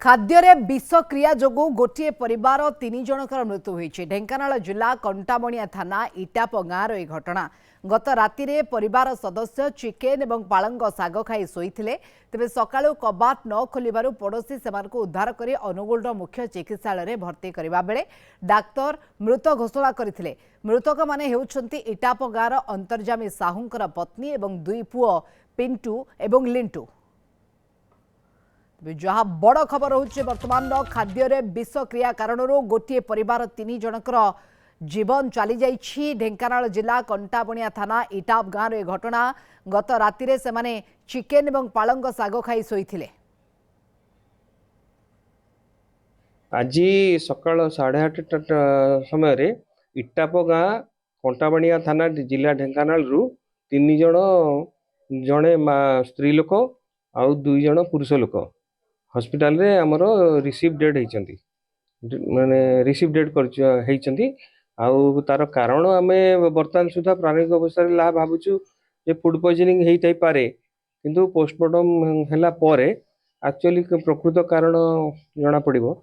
खाद्य विषक्रिया जोगु गोटे परिवार 3 जनकर मृत्यु होईछि। ढेंकानाल जिला कंटामणिया थाना इटाप गाँव यह घटना। गत राति रे परिवार सदस्य चिकेन एवं पालंग साग खाई शोइथिले। तेबे सकाळु कबाट न खोलिबारु पड़ोशी सेमानकु उद्धार करी अनुगुल मुख्य चिकित्सालय भर्ती करबा बेले डाक्तर मृत घोषणा करथिले। मृतक माने हेउछंती इटाप गाँव अंतर्जामी साहुंकर पत्नी एवं दुई पुओ पिंटू एवं लिंटू। जहाँ बड़ खबर होचे वर्तमान खाद्य विषक्रिया कारण गोटे परिवार 3 जनकर जीवन चली जाइछि। ढेंकानाल जिला कंटाबणिया थाना इटाप गाँव यह घटना। गत राति रे सेमाने चिकेन एवं पालंग साग खाई शोइथिले। आज सकाल 8:30 समय इटाप गाँ कंटाबणिया थाना जिला ढेंकानाल रु 3 जन जड़े स्त्री लोक आउ 2 जन पुरुष लोक हॉस्पिटल रे हमर रिसीव डेड होइचंती माने रिसीव डेड होइचंती। आउ तार कारण आमे वर्तमान सुधा प्राणिक अवस्था ला भाबुछु जे फूड पॉइजनिंग हेई थाई पारे, किंतु पोस्टमार्टम हैला परे एक्चुअली प्रकृत कारण जना पड़िबो।